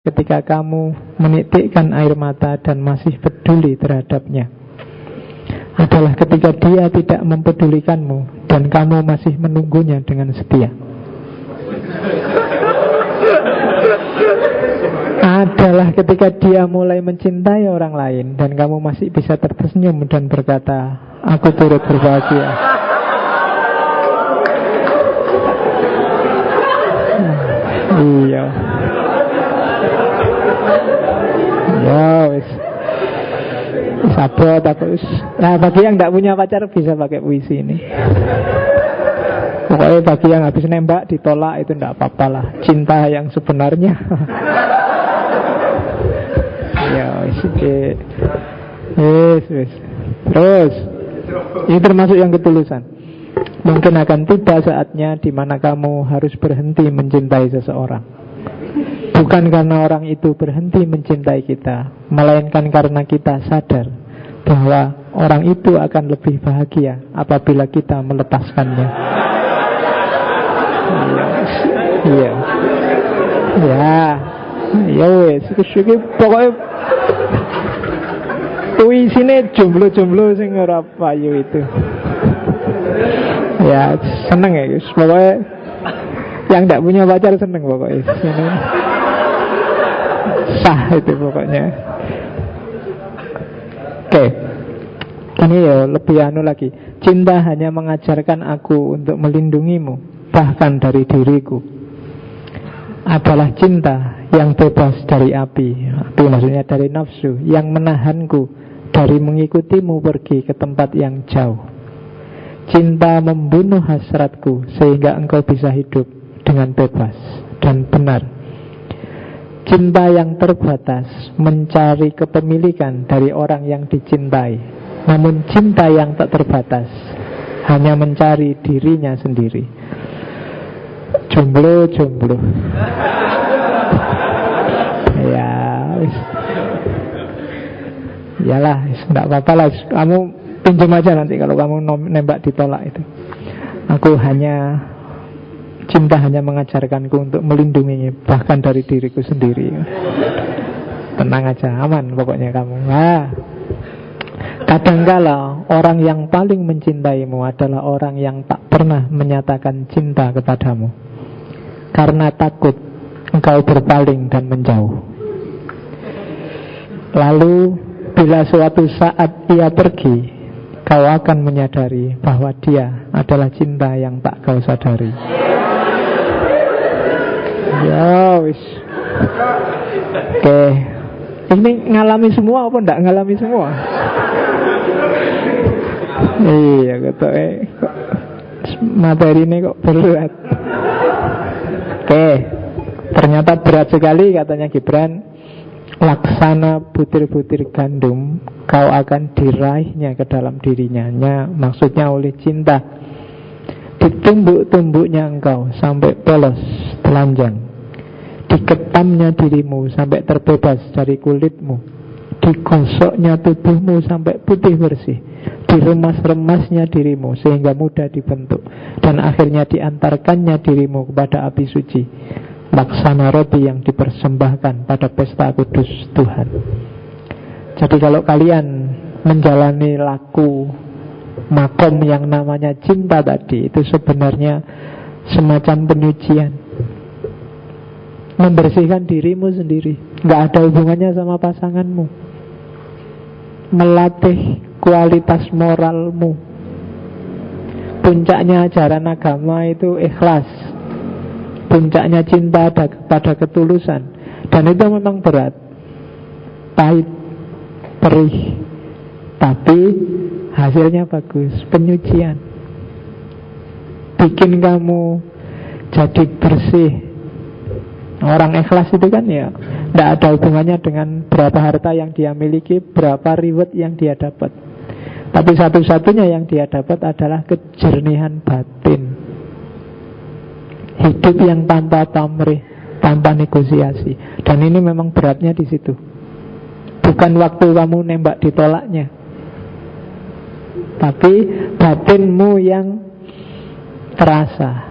ketika kamu menitikkan air mata dan masih peduli terhadapnya adalah ketika dia tidak mempedulikanmu dan kamu masih menunggunya dengan setia. Adalah ketika dia mulai mencintai orang lain dan kamu masih bisa tersenyum dan berkata, aku turut berbahagia. Iya. Ya wis. Sabot apa wis. Nah, bagi yang tidak punya pacar bisa pakai puisi ini. Pokoknya bagi yang habis nembak ditolak itu tidak apa-apa lah. Cinta yang sebenarnya. Ya wis. Wis. Terus ini termasuk yang ketulusan. Mungkin akan tiba saatnya di mana kamu harus berhenti mencintai seseorang. Bukan karena orang itu berhenti mencintai kita, melainkan karena kita sadar bahwa orang itu akan lebih bahagia apabila kita melepaskannya. Iya. Ya wes, pokoknya puisine jomblo-jomblo sing ora payu itu. Ya seneng ya guys. Pokoknya yang tidak punya pacar seneng pokoknya. Sah itu pokoknya. Oke. Ini ya lebih anu lagi. Cinta hanya mengajarkan aku untuk melindungimu, bahkan dari diriku. Adalah cinta yang bebas dari api. Api maksudnya dari nafsu, yang menahanku dari mengikutimu pergi ke tempat yang jauh. Cinta membunuh hasratku sehingga engkau bisa hidup dengan bebas dan benar. Cinta yang terbatas mencari kepemilikan dari orang yang dicintai. Namun cinta yang tak terbatas hanya mencari dirinya sendiri. Jomblo. Ya, iyalah, enggak apa-apa lah. Kamu pinjam aja nanti kalau kamu nembak ditolak itu. Cinta hanya mengajarkanku untuk melindunginya, bahkan dari diriku sendiri. Tenang aja, aman pokoknya kamu. Kadangkala orang yang paling mencintaimu adalah orang yang tak pernah menyatakan cinta kepadamu, karena takut engkau berpaling dan menjauh. Lalu bila suatu saat ia pergi, kau akan menyadari bahwa dia adalah cinta yang tak kau sadari. Ya wis. Oke. Ini ngalami semua apa enggak ngalami semua? Iya kok materi ini kok berat. Oke. Ternyata berat sekali katanya Gibran. Laksana butir-butir gandum, kau akan diraihnya ke dalam dirinya. Maksudnya oleh cinta. Ditumbuk-tumbuknya engkau sampai polos, telanjang. Diketamnya dirimu sampai terbebas dari kulitmu. Digosoknya tubuhmu sampai putih bersih. Diremas-remasnya dirimu sehingga mudah dibentuk. Dan akhirnya diantarkannya dirimu kepada api suci, laksana roti yang dipersembahkan pada pesta kudus Tuhan. Jadi kalau kalian menjalani laku makom yang namanya cinta tadi, itu sebenarnya semacam penyucian, membersihkan dirimu sendiri, nggak ada hubungannya sama pasanganmu, melatih kualitas moralmu. Puncaknya ajaran agama itu ikhlas. Puncaknya cinta pada ketulusan. Dan itu memang berat, pahit, perih, tapi hasilnya bagus. Penyucian bikin kamu jadi bersih. Orang ikhlas itu kan ya tidak ada hubungannya dengan berapa harta yang dia miliki, berapa reward yang dia dapat. Tapi satu-satunya yang dia dapat adalah kejernihan batin. Hidup yang tanpa pamrih, tanpa negosiasi. Dan ini memang beratnya di situ. Bukan waktu kamu nembak ditolaknya, tapi batinmu yang terasa.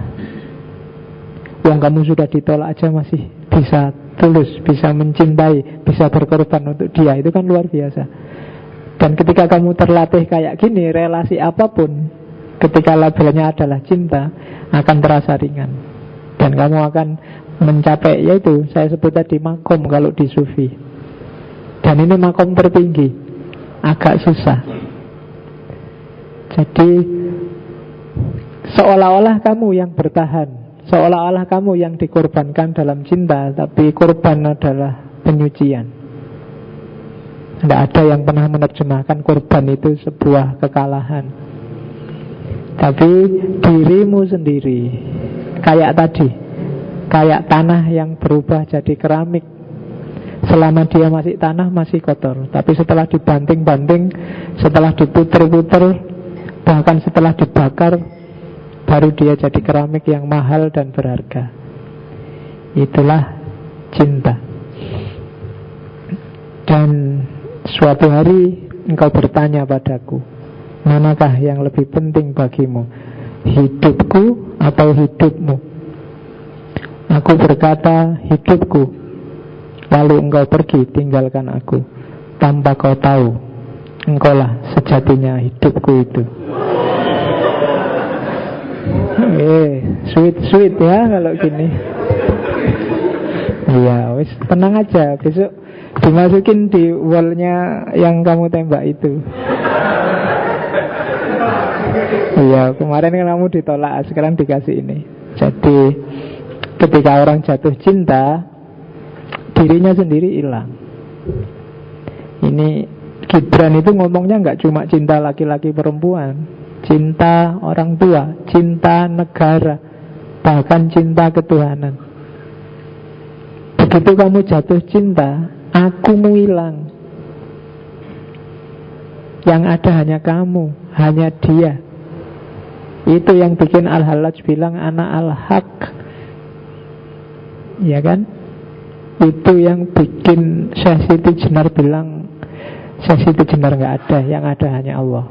Wong kamu sudah ditolak aja masih bisa tulus, bisa mencintai, bisa berkorban untuk dia. Itu kan luar biasa. Dan ketika kamu terlatih kayak gini, relasi apapun, ketika labelnya adalah cinta, akan terasa ringan. Dan kamu akan mencapai, yaitu saya sebut tadi, makom kalau di sufi. Dan ini makom tertinggi, agak susah. Jadi seolah-olah kamu yang bertahan, seolah-olah kamu yang dikorbankan dalam cinta, tapi korban adalah penyucian. Tidak ada yang pernah menerjemahkan korban itu sebuah kekalahan. Tapi dirimu sendiri, kayak tadi, kayak tanah yang berubah jadi keramik. Selama dia masih tanah, masih kotor. Tapi setelah dibanting-banting, setelah diputer-puter, bahkan setelah dibakar, baru dia jadi keramik yang mahal dan berharga. Itulah cinta. Dan suatu hari engkau bertanya padaku, manakah yang lebih penting bagimu, hidupku atau hidupmu? Aku berkata, hidupku. Lalu engkau pergi tinggalkan aku, tanpa kau tahu engkaulah sejatinya hidupku itu. Sweet ya kalau gini. Iya, wis tenang aja, besok dimasukin di wallnya yang kamu tembak itu. Iya, kemarin kan kamu ditolak, sekarang dikasih ini. Jadi ketika orang jatuh cinta, dirinya sendiri hilang. Ini Gibran itu ngomongnya nggak cuma cinta laki-laki perempuan, cinta orang tua, cinta negara, bahkan cinta ketuhanan. Begitu kamu jatuh cinta, akumu hilang. Yang ada hanya kamu, hanya dia. Itu yang bikin Al-Hallaj bilang anak al-haq. Ya kan? Itu yang bikin Syekh Siti Jenar bilang Syekh Siti Jenar gak ada, yang ada hanya Allah.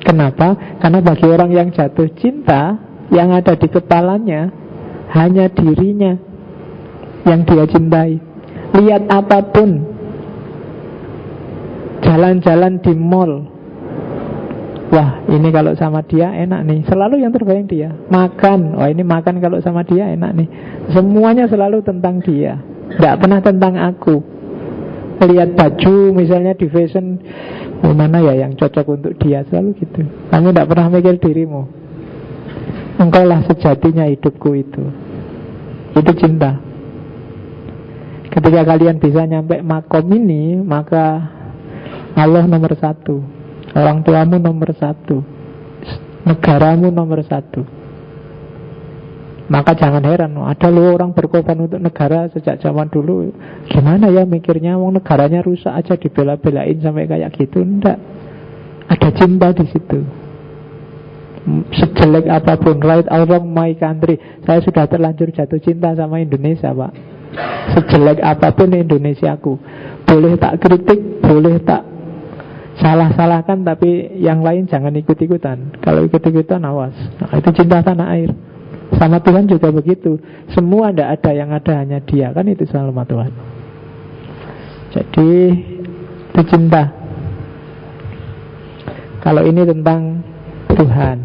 Kenapa? Karena bagi orang yang jatuh cinta, yang ada di kepalanya hanya dirinya yang dia cintai. Lihat apapun, jalan-jalan di mall, wah ini kalau sama dia enak nih, selalu yang terbayang dia. Makan, wah ini makan kalau sama dia enak nih. Semuanya selalu tentang dia, tidak pernah tentang aku. Lihat baju misalnya di fashion, mana ya yang cocok untuk dia, selalu gitu. Kamu tidak pernah mikir dirimu. Engkaulah sejatinya hidupku itu. Itu cinta. Ketika kalian bisa nyampe makom ini, maka Allah nomor satu, orang tuamu nomor satu, negaramu nomor satu. Maka jangan heran, ada loh orang berkorban untuk negara sejak zaman dulu. Gimana ya mikirnya, wong negaranya rusak aja dibela-belain sampai kayak gitu. Enggak, ada cinta di situ. Sejelek apapun, right or wrong my country, saya sudah terlanjur jatuh cinta sama Indonesia, Pak. Sejelek apapun Indonesiaku, boleh tak kritik, boleh tak salah-salahkan, tapi yang lain jangan ikut-ikutan. Kalau ikut-ikutan awas. Nah, itu cinta tanah air. Sama Tuhan juga begitu. Semua tidak ada, yang ada hanya dia. Kan itu sama Tuhan. Jadi itu cinta. Kalau ini tentang Tuhan,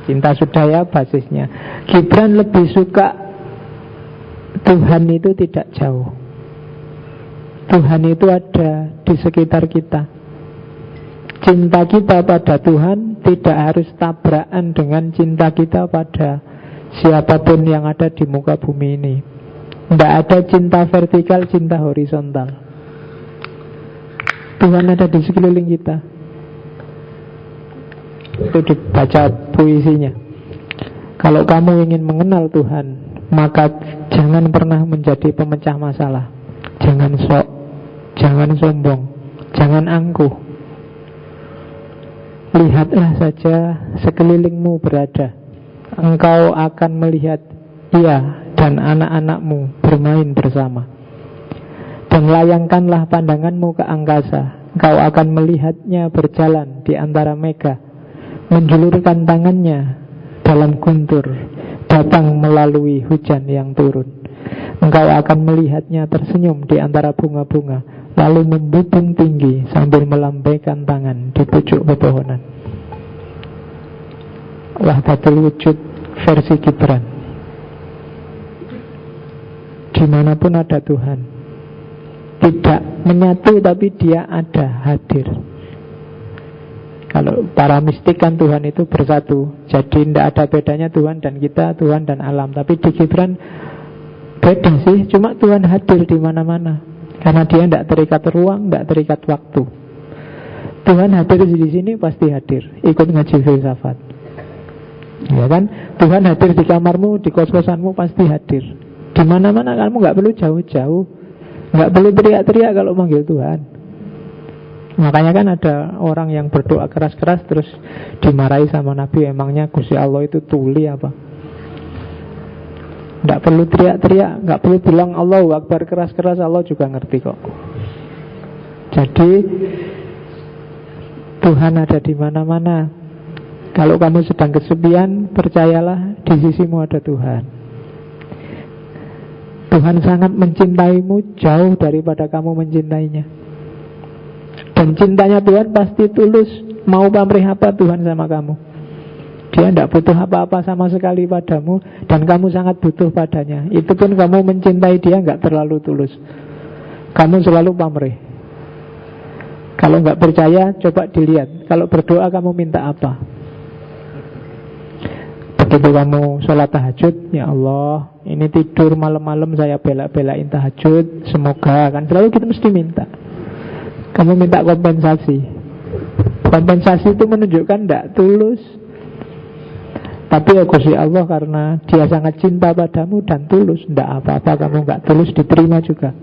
cinta sudah ya basisnya. Gibran lebih suka Tuhan itu tidak jauh. Tuhan itu ada di sekitar kita. Cinta kita pada Tuhan tidak harus tabrakan dengan cinta kita pada siapapun yang ada di muka bumi ini. Tidak ada cinta vertikal, cinta horizontal. Tuhan ada di sekeliling kita. Itu dibaca puisinya. Kalau kamu ingin mengenal Tuhan, maka jangan pernah menjadi pemecah masalah. Jangan sok, jangan sombong, jangan angkuh. Lihatlah saja sekelilingmu berada. Engkau akan melihat ia dan anak-anakmu bermain bersama. Dan layangkanlah pandanganmu ke angkasa. Engkau akan melihatnya berjalan di antara mega, menjulurkan tangannya dalam guntur, datang melalui hujan yang turun. Engkau akan melihatnya tersenyum di antara bunga-bunga, lalu membubung tinggi sambil melambaikan tangan di pucuk pepohonan. Wahdatul wujud versi Gibran. Dimanapun ada Tuhan, tidak menyatu tapi dia ada, hadir. Kalau para mistik kan Tuhan itu bersatu, jadi tidak ada bedanya Tuhan dan kita, Tuhan dan alam. Tapi di Gibran beda sih, cuma Tuhan hadir di mana-mana karena dia tidak terikat ruang, tidak terikat waktu. Tuhan hadir di sini pasti hadir. Ikut ngaji filsafat, ya kan? Tuhan hadir di kamarmu, di kos-kosanmu pasti hadir. Di mana-mana kamu nggak perlu jauh-jauh, nggak perlu teriak-teriak kalau manggil Tuhan. Makanya kan ada orang yang berdoa keras-keras terus dimarahi sama Nabi, emangnya Gusti Allah itu tuli apa? Nggak perlu teriak-teriak, nggak perlu bilang Allahu Akbar keras-keras, Allah juga ngerti kok. Jadi Tuhan ada di mana-mana. Kalau kamu sedang kesepian, percayalah di sisimu ada Tuhan. Tuhan sangat mencintaimu jauh daripada kamu mencintainya. Dan cintanya Tuhan pasti tulus. Mau pamrih apa Tuhan sama kamu? Dia tidak butuh apa-apa sama sekali padamu, dan kamu sangat butuh padanya. Itu pun kamu mencintai dia nggak terlalu tulus. Kamu selalu pamrih. Kalau nggak percaya, coba dilihat. Kalau berdoa kamu minta apa? Begitu kamu sholat tahajud, ya Allah, ini tidur malam-malam saya bela-belain tahajud, semoga, kan selalu kita mesti minta. Kamu minta kompensasi. Kompensasi itu menunjukkan tidak tulus. Tapi ya Gusti Allah karena dia sangat cinta padamu dan tulus, tidak apa-apa kamu nggak tulus diterima juga.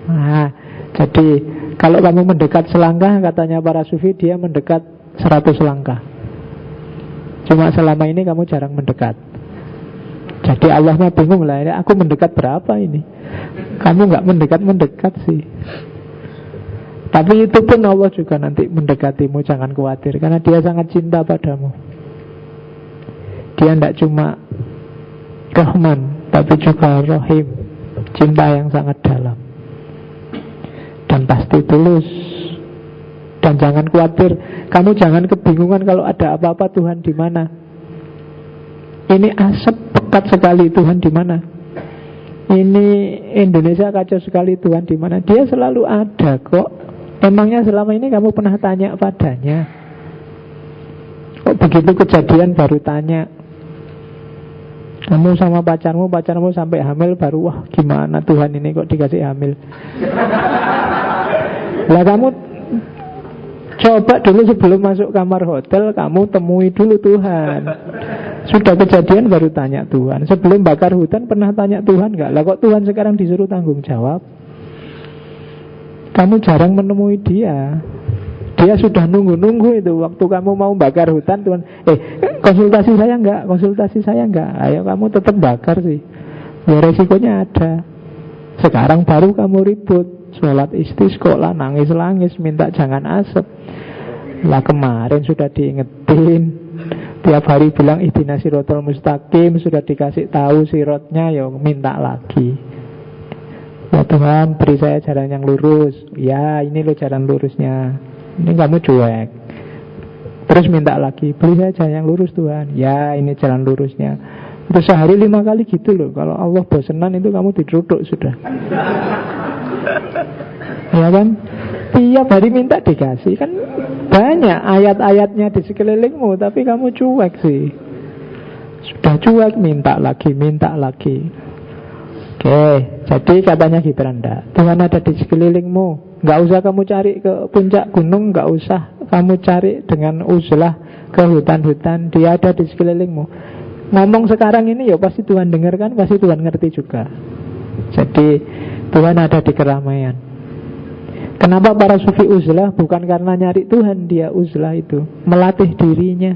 Nah, jadi kalau kamu mendekat selangkah, katanya para sufi, dia mendekat 100 langkah. Cuma selama ini kamu jarang mendekat. Jadi Allahnya bingung lah, ini aku mendekat berapa ini? Kamu nggak mendekat sih. Tapi itu pun Allah juga nanti mendekatimu, jangan khawatir, karena dia sangat cinta padamu. Dia tidak cuma Rahman, tapi juga Rahim, cinta yang sangat dalam. Dan pasti tulus. Dan jangan khawatir, kamu jangan kebingungan kalau ada apa-apa Tuhan di mana. Ini asap pekat sekali, Tuhan di mana? Ini Indonesia kacau sekali, Tuhan di mana? Dia selalu ada kok. Emangnya selama ini kamu pernah tanya padanya? Kok begitu kejadian baru tanya? Kamu sama pacarmu sampai hamil baru, wah gimana Tuhan ini kok dikasih hamil? Lah kamu coba dulu sebelum masuk kamar hotel, kamu temui dulu Tuhan. Sudah kejadian baru tanya Tuhan. Sebelum bakar hutan pernah tanya Tuhan nggak? Lah kok Tuhan sekarang disuruh tanggung jawab? Kamu jarang menemui dia. Dia sudah nunggu-nunggu itu. Waktu kamu mau bakar hutan, Tuhan, konsultasi saya enggak. Ayo kamu tetap bakar sih. Ya resikonya ada. Sekarang baru kamu ribut, sholat istisqa, nangis-nangis, minta jangan asap. Lah kemarin sudah diingetin, tiap hari bilang ihdinas siratal mustaqim, sudah dikasih tahu sirotnya, ya minta lagi. Ya Tuhan, beri saya jalan yang lurus. Ya ini loh jalan lurusnya. Ini kamu cuek. Terus minta lagi, beri saya jalan yang lurus Tuhan. Ya ini jalan lurusnya. Terus sehari 5 kali gitu loh. Kalau Allah bosenan itu kamu diduduk sudah. Ya kan? Tiap hari minta dikasih. Kan banyak ayat-ayatnya di sekelilingmu, tapi kamu cuek sih. Sudah cuek, minta lagi. Oke, jadi katanya Gibran, Tuhan ada di sekelilingmu. Gak usah kamu cari ke puncak gunung, gak usah kamu cari dengan uzlah ke hutan-hutan. Dia ada di sekelilingmu. Ngomong sekarang ini ya pasti Tuhan dengarkan, pasti Tuhan ngerti juga. Jadi Tuhan ada di keramaian. Kenapa para sufi uzlah? Bukan karena nyari Tuhan, dia uzlah itu melatih dirinya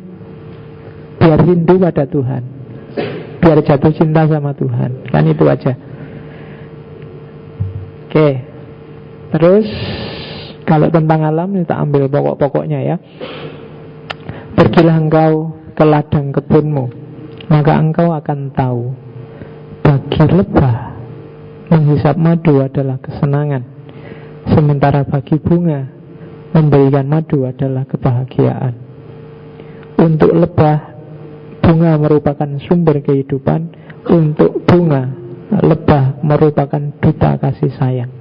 biar rindu pada Tuhan, biar jatuh cinta sama Tuhan. Kan itu aja. Oke. Terus kalau tentang alam kita ambil pokok-pokoknya ya. Pergilah engkau ke ladang kebunmu, maka engkau akan tahu bagi lebah menghisap madu adalah kesenangan, sementara bagi bunga memberikan madu adalah kebahagiaan. Untuk lebah, bunga merupakan sumber kehidupan. Untuk bunga, lebah merupakan duta kasih sayang.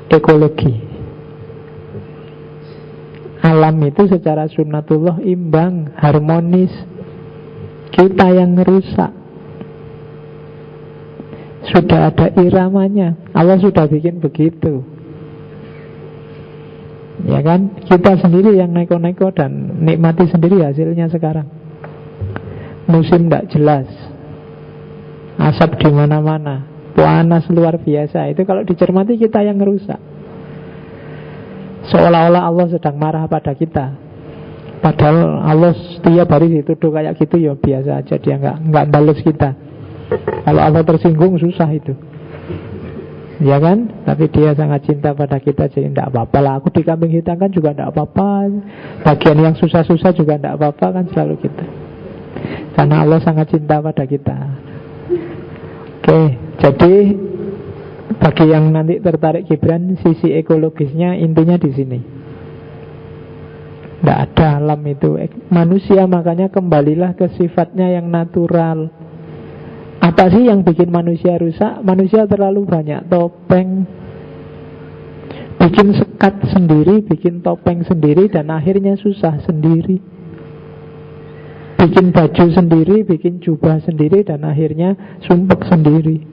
Ekologi. Alam itu secara sunnatullah imbang, harmonis. Kita yang ngerusak. Sudah ada iramanya. Allah sudah bikin begitu. Ya kan? Kita sendiri yang neko-neko dan nikmati sendiri hasilnya sekarang. Musim tidak jelas, asap di mana-mana, panas luar biasa. Itu kalau dicermati kita yang ngerusak. Seolah-olah Allah sedang marah pada kita, padahal Allah setiap hari dituduh kayak gitu, ya biasa aja, dia nggak balas kita. Kalau Allah tersinggung susah itu, ya kan? Tapi dia sangat cinta pada kita, jadi tidak apa-apa lah. Aku dikambing hitamkan juga tidak apa-apa. Bagian yang susah-susah juga tidak apa-apa, kan selalu kita. Karena Allah sangat cinta pada kita. Oke, jadi bagi yang nanti tertarik Gibran, sisi ekologisnya intinya di sini. Tidak ada alam itu manusia, makanya kembalilah ke sifatnya yang natural. Apa sih yang bikin manusia rusak? Manusia terlalu banyak topeng, bikin sekat sendiri, bikin topeng sendiri, dan akhirnya susah sendiri. Bikin baju sendiri, bikin jubah sendiri, dan akhirnya sumpek sendiri.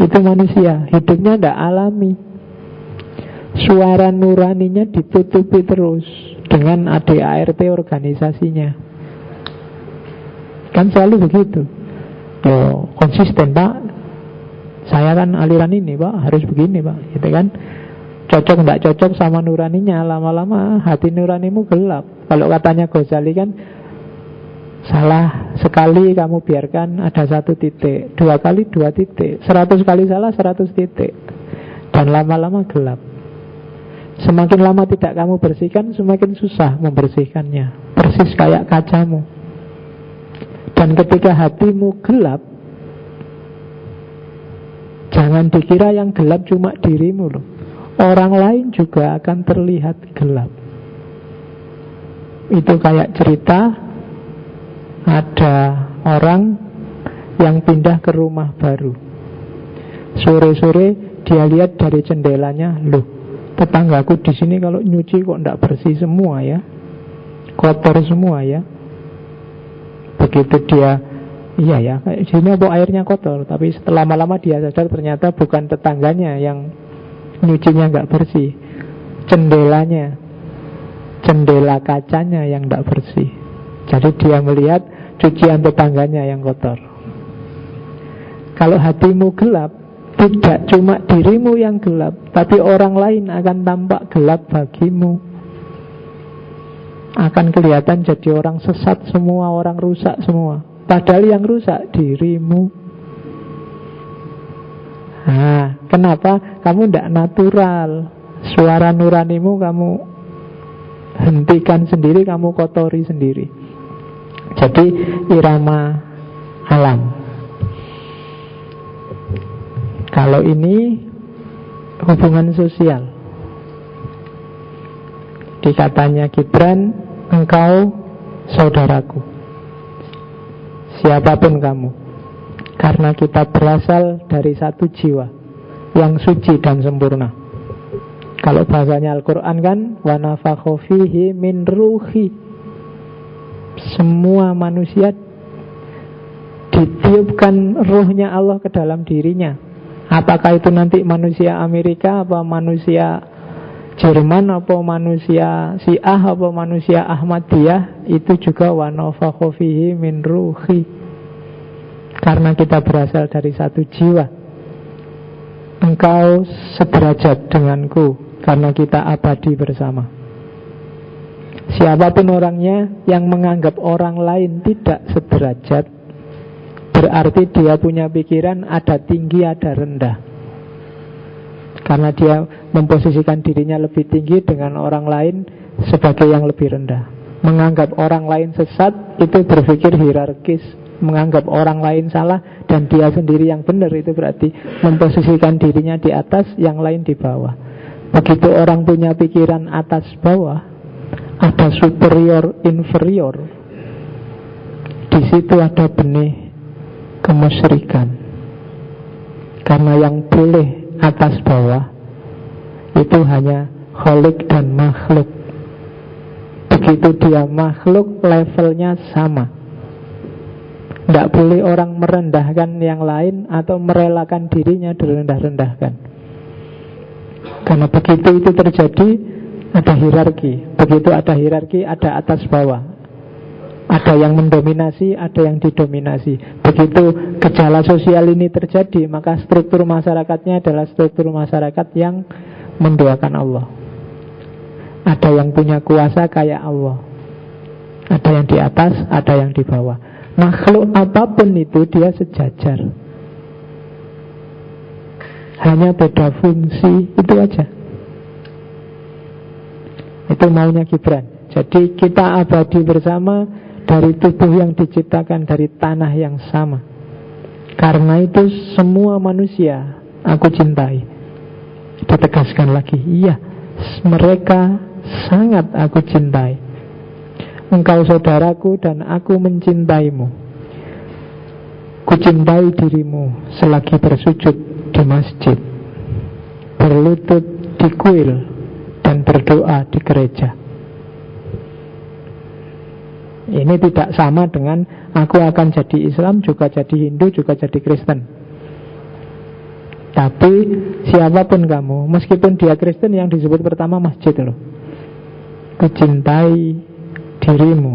Itu manusia, hidupnya tidak alami. Suara nuraninya ditutupi terus dengan ADART organisasinya. Kan selalu begitu. Yo, konsisten Pak, saya kan aliran ini Pak, harus begini Pak, gitu kan. Cocok tidak cocok sama nuraninya, lama-lama hati nuranimu gelap. Kalau katanya Ghazali kan, salah sekali kamu biarkan ada 1 titik, 2 kali 2 titik, 100 kali salah 100 titik, dan lama-lama gelap. Semakin lama tidak kamu bersihkan, semakin susah membersihkannya. Persis kayak kacamu. Dan ketika hatimu gelap, jangan dikira yang gelap cuma dirimu loh. Orang lain juga akan terlihat gelap. Itu kayak cerita, ada orang yang pindah ke rumah baru. Sore-sore dia lihat dari jendelanya, loh, tetanggaku di sini kalau nyuci kok tidak bersih semua ya, kotor semua ya. Begitu dia, iya ya, kayak sini kok airnya kotor. Tapi setelah lama-lama dia sadar ternyata bukan tetangganya yang nyucinya nggak bersih, jendelanya, jendela kacanya yang nggak bersih. Jadi dia melihat cucian tetangganya yang kotor. Kalau hatimu gelap, tidak cuma dirimu yang gelap, tapi orang lain akan tampak gelap bagimu. Akan kelihatan jadi orang sesat semua, orang rusak semua. Padahal yang rusak dirimu. Nah, kenapa kamu tidak natural? Suara nuranimu kamu hentikan sendiri, kamu kotori sendiri. Jadi irama alam. Kalau ini hubungan sosial. Dikatanya Gibran, engkau saudaraku, siapapun kamu, karena kita berasal dari satu jiwa yang suci dan sempurna. Kalau bahasanya Al-Quran kan, wa nafakha fihi min ruhi. Semua manusia ditiupkan ruhnya Allah ke dalam dirinya. Apakah itu nanti manusia Amerika, apa manusia Jerman, apa manusia Syiah, apa manusia Ahmadiyah, itu juga wa nafakha fihi min ruhi. Karena kita berasal dari satu jiwa. Engkau sederajat denganku karena kita abadi bersama. Siapapun orangnya yang menganggap orang lain tidak sederajat, berarti dia punya pikiran ada tinggi ada rendah. Karena dia memposisikan dirinya lebih tinggi dengan orang lain sebagai yang lebih rendah. Menganggap orang lain sesat itu berpikir hierarkis, menganggap orang lain salah dan dia sendiri yang benar. Itu berarti memposisikan dirinya di atas, yang lain di bawah. Begitu orang punya pikiran atas bawah, ada superior inferior, di situ ada benih kemusyrikan. Karena yang boleh atas bawah itu hanya khalik dan makhluk. Begitu dia makhluk, levelnya sama. Tidak boleh orang merendahkan yang lain atau merelakan dirinya direndah-rendahkan. Karena begitu itu terjadi, ada hierarki. Begitu ada hierarki, ada atas bawah. Ada yang mendominasi, ada yang didominasi. Begitu gejala sosial ini terjadi, maka struktur masyarakatnya adalah struktur masyarakat yang mendoakan Allah. Ada yang punya kuasa kayak Allah. Ada yang di atas, ada yang di bawah. Makhluk apapun itu dia sejajar. Hanya beda fungsi, itu aja. Itu maunya Gibran. Jadi kita abadi bersama dari tubuh yang diciptakan dari tanah yang sama. Karena itu semua manusia aku cintai. Ditegaskan lagi, iya, mereka sangat aku cintai. Engkau saudaraku dan aku mencintaimu. Kucintai dirimu selagi bersujud di masjid, berlutut di kuil, dan berdoa di gereja. Ini tidak sama dengan aku akan jadi Islam, juga jadi Hindu, juga jadi Kristen. Tapi siapapun kamu, meskipun dia Kristen, yang disebut pertama masjid loh. Kucintai dirimu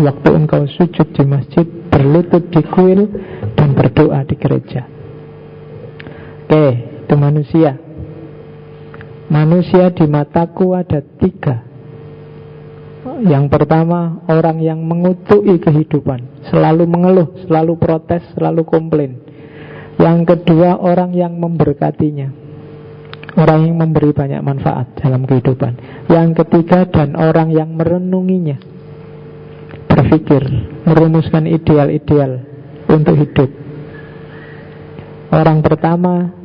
waktu engkau sujud di masjid, berlutut di kuil, dan berdoa di gereja. Oke, itu manusia. Manusia di mataku ada 3. Yang pertama, orang yang mengutuki kehidupan, selalu mengeluh, selalu protes, selalu komplain. Yang kedua, orang yang memberkatinya, orang yang memberi banyak manfaat dalam kehidupan. Yang ketiga, dan orang yang merenunginya, berpikir, merumuskan ideal-ideal untuk hidup. Orang pertama,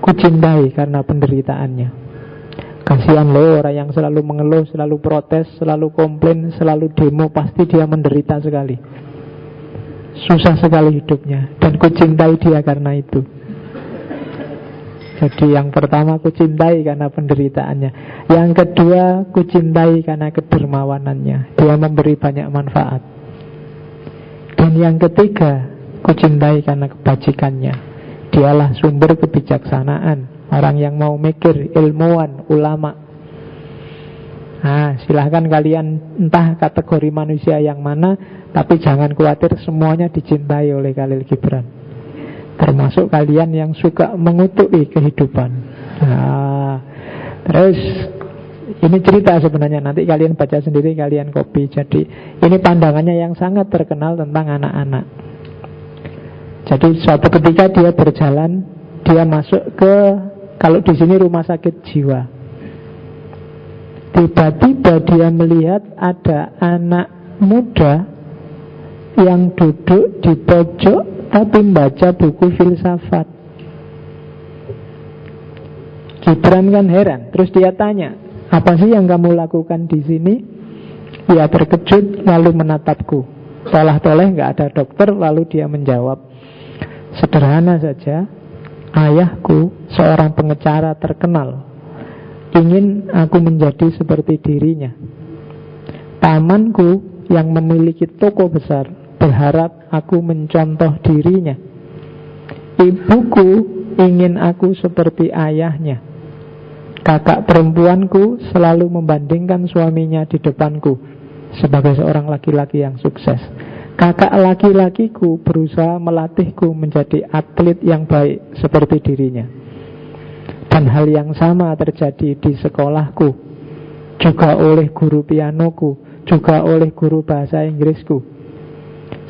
kucintai karena penderitaannya. Kasihan loh orang yang selalu mengeluh, selalu protes, selalu komplain, selalu demo. Pasti dia menderita sekali, susah sekali hidupnya. Dan kucintai dia karena itu. Jadi yang pertama kucintai karena penderitaannya. Yang kedua kucintai karena kedermawanannya, dia memberi banyak manfaat. Dan yang ketiga kucintai karena kebajikannya, dialah sumber kebijaksanaan. Orang yang mau mikir, ilmuwan, ulama. Nah, silahkan kalian entah kategori manusia yang mana, tapi jangan khawatir, semuanya dicintai oleh Khalil Gibran. Termasuk kalian yang suka mengutuki kehidupan. Nah, terus ini cerita sebenarnya, nanti kalian baca sendiri, kalian copy. Jadi ini pandangannya yang sangat terkenal tentang anak-anak. Jadi suatu ketika dia berjalan, dia masuk ke, kalau di sini rumah sakit jiwa. Tiba-tiba dia melihat ada anak muda yang duduk di pojok tapi membaca buku filsafat. Gibran kan heran. Terus dia tanya, apa sih yang kamu lakukan di sini? Dia terkejut lalu menatapku. Tolah-toleh nggak ada dokter, lalu dia menjawab, sederhana saja. Ayahku seorang pengacara terkenal, ingin aku menjadi seperti dirinya. Pamanku yang memiliki toko besar berharap aku mencontoh dirinya. Ibuku ingin aku seperti ayahnya. Kakak perempuanku selalu membandingkan suaminya di depanku sebagai seorang laki-laki yang sukses. Kakak laki-lakiku berusaha melatihku menjadi atlet yang baik seperti dirinya. Dan hal yang sama terjadi di sekolahku, juga oleh guru pianoku, juga oleh guru bahasa Inggrisku.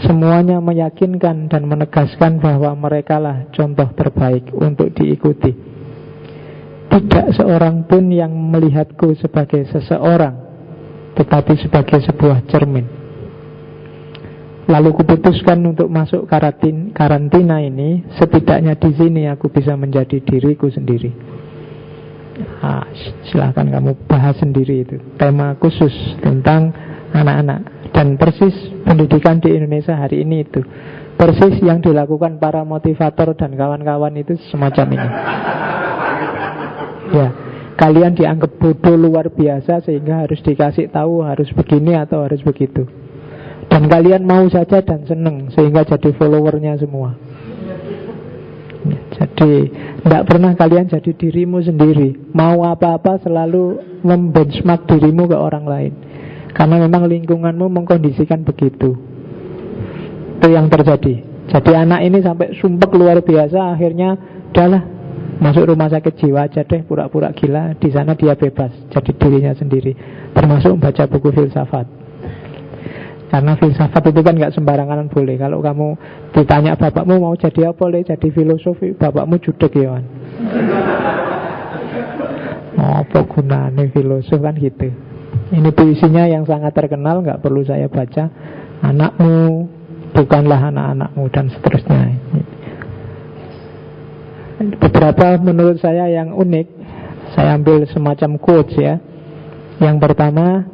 Semuanya meyakinkan dan menegaskan bahwa merekalah contoh terbaik untuk diikuti. Tidak seorang pun yang melihatku sebagai seseorang, tetapi sebagai sebuah cermin. Lalu kuputuskan untuk masuk karantina ini. Setidaknya di sini aku bisa menjadi diriku sendiri. Silahkan kamu bahas sendiri itu. Tema khusus tentang anak-anak. Dan persis pendidikan di Indonesia hari ini itu. Persis yang dilakukan para motivator dan kawan-kawan itu semacam ini. Ya, kalian dianggap bodoh luar biasa sehingga harus dikasih tahu harus begini atau harus begitu. Dan kalian mau saja dan seneng sehingga jadi followernya semua. Ya, jadi tidak pernah kalian jadi dirimu sendiri. Mau apa-apa selalu membenchmark dirimu ke orang lain. Karena memang lingkunganmu mengkondisikan begitu. Itu yang terjadi. Jadi anak ini sampai sumpek luar biasa. Akhirnya udahlah, masuk rumah sakit jiwa aja deh, pura-pura gila. Di sana dia bebas, jadi dirinya sendiri. Termasuk baca buku filsafat. Karena filsafat itu kan gak sembarangan boleh. Kalau kamu ditanya bapakmu mau jadi apa, boleh jadi filosof, bapakmu judek ya kan. Apa gunanya filosof kan gitu. Ini puisinya yang sangat terkenal, gak perlu saya baca. Anakmu bukanlah anak-anakmu, dan seterusnya. Beberapa menurut saya yang unik, saya ambil semacam quotes ya. Yang pertama,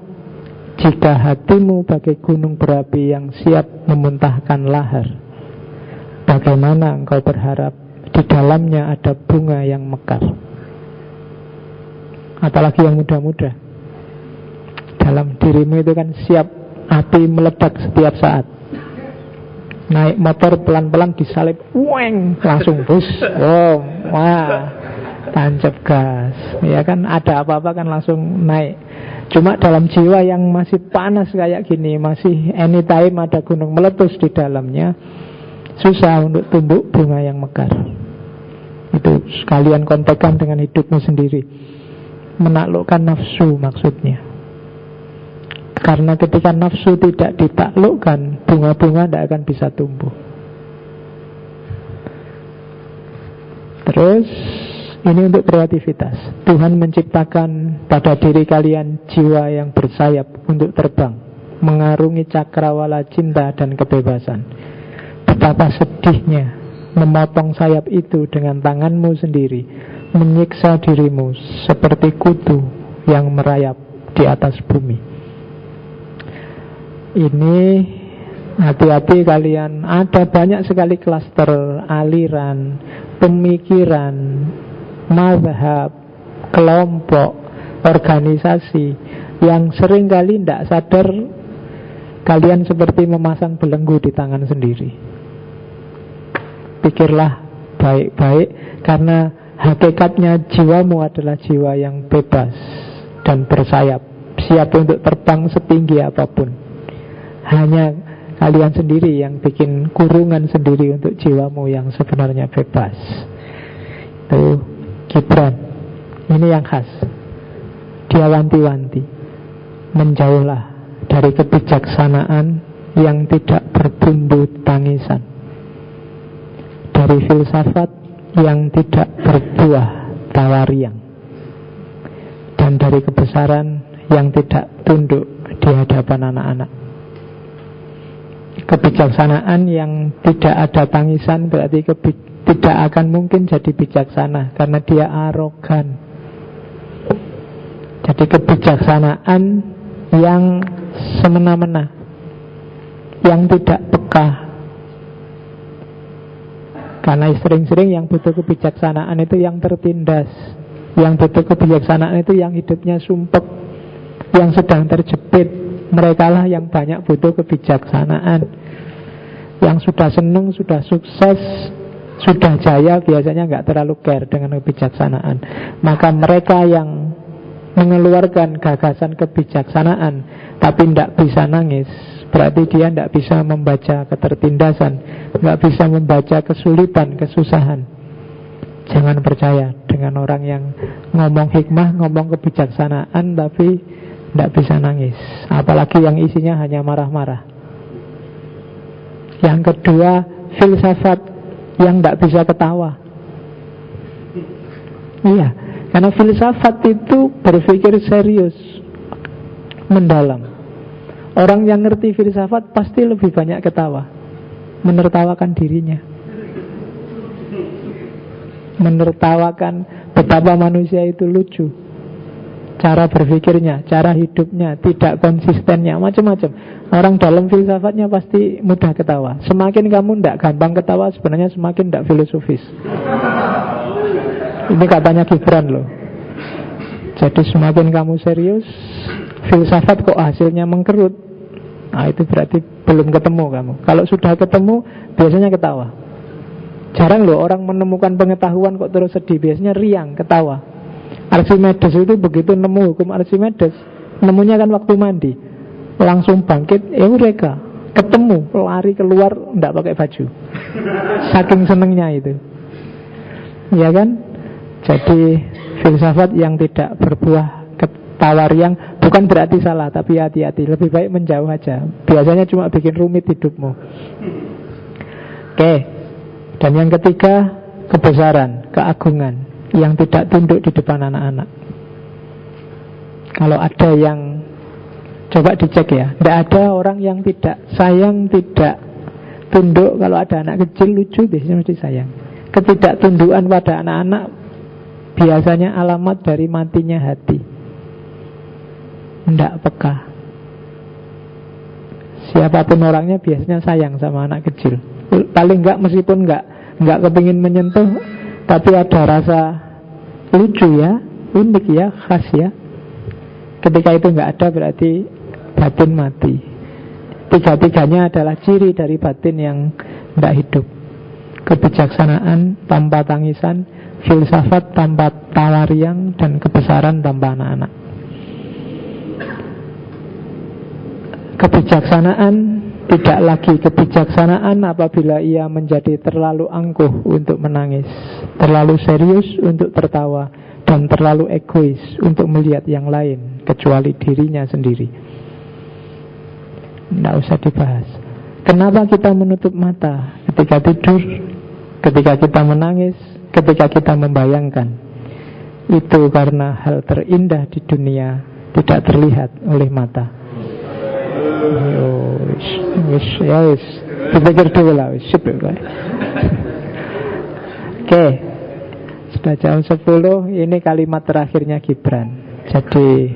jika hatimu bagai gunung berapi yang siap memuntahkan lahar, bagaimana engkau berharap di dalamnya ada bunga yang mekar? Apalagi yang muda-muda. Dalam dirimu itu kan siap api meledak setiap saat. Naik motor pelan-pelan disalip, weng, langsung bus. Oh, wah, tancap gas. Ya kan, ada apa-apa kan langsung naik. Cuma dalam jiwa yang masih panas kayak gini, masih anytime ada gunung meletus di dalamnya, susah untuk tumbuh bunga yang mekar. Itu sekalian kontekan dengan hidupmu sendiri. Menaklukkan nafsu maksudnya. Karena ketika nafsu tidak ditaklukkan, bunga-bunga tidak akan bisa tumbuh. Terus ini untuk kreativitas. Tuhan menciptakan pada diri kalian jiwa yang bersayap untuk terbang, mengarungi cakrawala cinta dan kebebasan. Betapa sedihnya memotong sayap itu dengan tanganmu sendiri, menyiksa dirimu seperti kutu yang merayap di atas bumi. Ini hati-hati kalian, ada banyak sekali klaster, aliran, pemikiran, mazhab, kelompok, organisasi yang seringkali tidak sadar kalian seperti memasang belenggu di tangan sendiri. Pikirlah baik-baik, karena hakikatnya jiwamu adalah jiwa yang bebas dan bersayap, siap untuk terbang setinggi apapun. Hanya kalian sendiri yang bikin kurungan sendiri untuk jiwamu yang sebenarnya bebas. Itu Gibran. Ini yang khas. Dia wanti-wanti, menjauhlah dari kebijaksanaan yang tidak berbumbu tangisan, dari filsafat yang tidak berbuah tawariang, dan dari kebesaran yang tidak tunduk di hadapan anak-anak. Kebijaksanaan yang tidak ada tangisan berarti tidak akan mungkin jadi bijaksana, karena dia arogan. Jadi kebijaksanaan yang semena-mena, yang tidak peka. Karena sering-sering yang butuh kebijaksanaan itu yang tertindas, yang butuh kebijaksanaan itu yang hidupnya sumpek, yang sedang terjepit. Mereka lah yang banyak butuh kebijaksanaan. Yang sudah senang, sudah sukses, sudah jaya, biasanya nggak terlalu care dengan kebijaksanaan. Maka mereka yang mengeluarkan gagasan kebijaksanaan tapi tidak bisa nangis, berarti dia tidak bisa membaca ketertindasan, nggak bisa membaca kesulitan, kesusahan. Jangan percaya dengan orang yang ngomong hikmah, ngomong kebijaksanaan tapi tidak bisa nangis, apalagi yang isinya hanya marah-marah. Yang kedua, filsafat yang tidak bisa ketawa. Iya, karena filsafat itu berpikir serius, mendalam. Orang yang ngerti filsafat pasti lebih banyak ketawa, menertawakan dirinya, menertawakan betapa manusia itu lucu, cara berpikirnya, cara hidupnya, tidak konsistennya, macam-macam. Orang dalam filsafatnya pasti mudah ketawa. Semakin kamu tidak gampang ketawa, sebenarnya semakin tidak filosofis. Ini katanya Gibran loh. Jadi semakin kamu serius, filsafat kok hasilnya mengkerut, nah itu berarti belum ketemu kamu. Kalau sudah ketemu, biasanya ketawa. Jarang loh orang menemukan pengetahuan kok terus sedih. Biasanya riang, ketawa. Archimedes itu begitu nemu hukum Archimedes, nemunya kan waktu mandi, langsung bangkit, eureka, ketemu, lari keluar, tidak pakai baju. Saking senengnya itu, ya kan? Jadi filsafat yang tidak berbuah ketawa riang bukan berarti salah, tapi hati-hati, lebih baik menjauh aja. Biasanya cuma bikin rumit hidupmu. Oke. Dan yang ketiga, kebesaran, keagungan yang tidak tunduk di depan anak-anak. Kalau ada yang, coba dicek ya, tidak ada orang yang tidak sayang, tidak tunduk. Kalau ada anak kecil lucu, biasanya mesti sayang. Ketidaktundukan pada anak-anak biasanya alamat dari matinya hati, tidak peka. Siapapun orangnya biasanya sayang sama anak kecil. Paling enggak, meskipun enggak kepingin menyentuh, tapi ada rasa lucu ya, unik ya, khas ya. Ketika itu enggak ada, berarti batin mati. Tiga-tiganya adalah ciri dari batin yang tidak hidup. Kebijaksanaan tanpa tangisan, filsafat tanpa tawa riang, dan kebesaran tanpa anak-anak. Kebijaksanaan tidak lagi kebijaksanaan apabila ia menjadi terlalu angkuh untuk menangis, terlalu serius untuk tertawa, dan terlalu egois untuk melihat yang lain kecuali dirinya sendiri. Tidak usah dibahas. Kenapa kita menutup mata ketika tidur, ketika kita menangis, ketika kita membayangkan? Itu karena hal terindah di dunia tidak terlihat oleh mata. Wis, dipikir dulu lah, wis. Oke, sudah jam 10. Ini kalimat terakhirnya Gibran. Jadi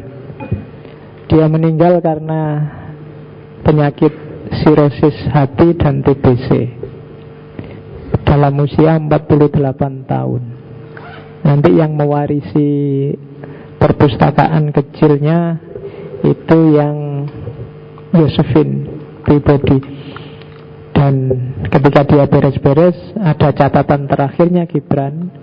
dia meninggal karena penyakit sirosis hati dan TBC dalam usia 48 tahun. Nanti yang mewarisi perpustakaan kecilnya itu yang Josephine pribadi. Dan ketika dia beres-beres, ada catatan terakhirnya Gibran,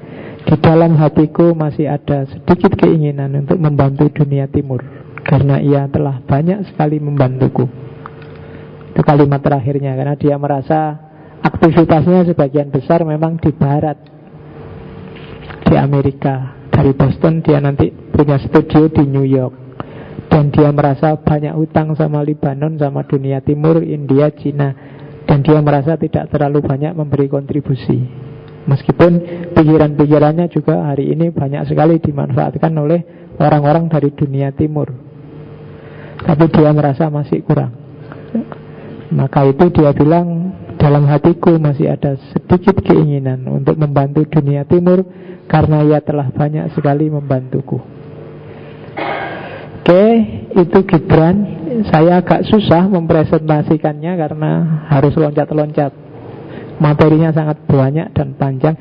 di dalam hatiku masih ada sedikit keinginan untuk membantu dunia timur, karena ia telah banyak sekali membantuku. Itu kalimat terakhirnya, karena dia merasa aktivitasnya sebagian besar memang di barat, di Amerika. Dari Boston dia nanti punya studio di New York. Dan dia merasa banyak hutang sama Libanon, sama dunia timur, India, Cina. Dan dia merasa tidak terlalu banyak memberi kontribusi. Meskipun pikiran-pikirannya juga hari ini banyak sekali dimanfaatkan oleh orang-orang dari dunia timur. Tapi dia merasa masih kurang. Maka itu dia bilang, dalam hatiku masih ada sedikit keinginan untuk membantu dunia timur, karena ia telah banyak sekali membantuku. Oke, itu Gibran. Saya agak susah mempresentasikannya karena harus loncat-loncat. Materinya sangat banyak dan panjang.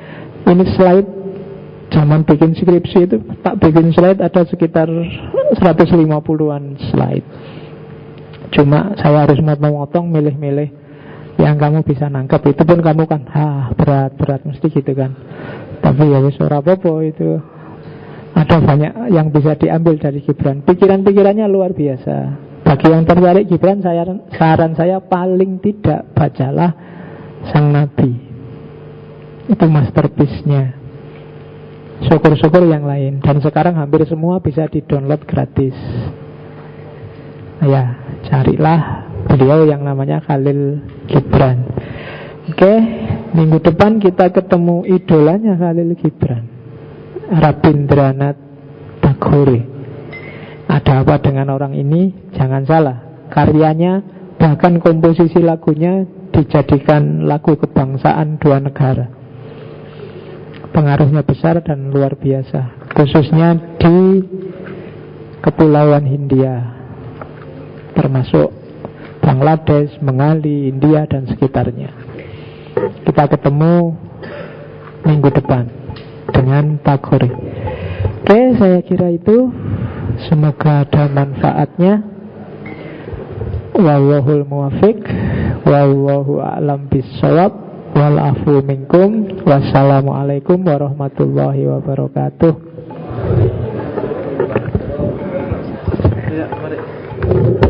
Ini slide, zaman bikin skripsi itu tak bikin slide ada sekitar 150-an slide. Cuma saya harus motong-motong, milih-milih yang kamu bisa nangkep. Itu pun kamu kan, berat-berat mesti gitu kan. Tapi ya wis ora apa-apa itu. Ada banyak yang bisa diambil dari Gibran. Pikiran-pikirannya luar biasa. Bagi yang tertarik Gibran, saran saya paling tidak bacalah Sang Nabi. Itu masterpiece-nya. Syukur-syukur yang lain. Dan sekarang hampir semua bisa di-download gratis. Ya, carilah beliau yang namanya Khalil Gibran. Oke, minggu depan kita ketemu idolanya Khalil Gibran, Rabindranath Tagore. Ada apa dengan orang ini? Jangan salah, karyanya, bahkan komposisi lagunya dijadikan lagu kebangsaan dua negara. Pengaruhnya besar dan luar biasa, khususnya di Kepulauan Hindia, termasuk Bangladesh, Bengali, India dan sekitarnya. Kita ketemu minggu depan dengan Tagore. Oke, saya kira itu. Semoga ada manfaatnya. Wallahul muwafiq, wallahu a'lam bissawab, wal afu minkum. Wassalamualaikum warahmatullahi wabarakatuh. Ya, mari.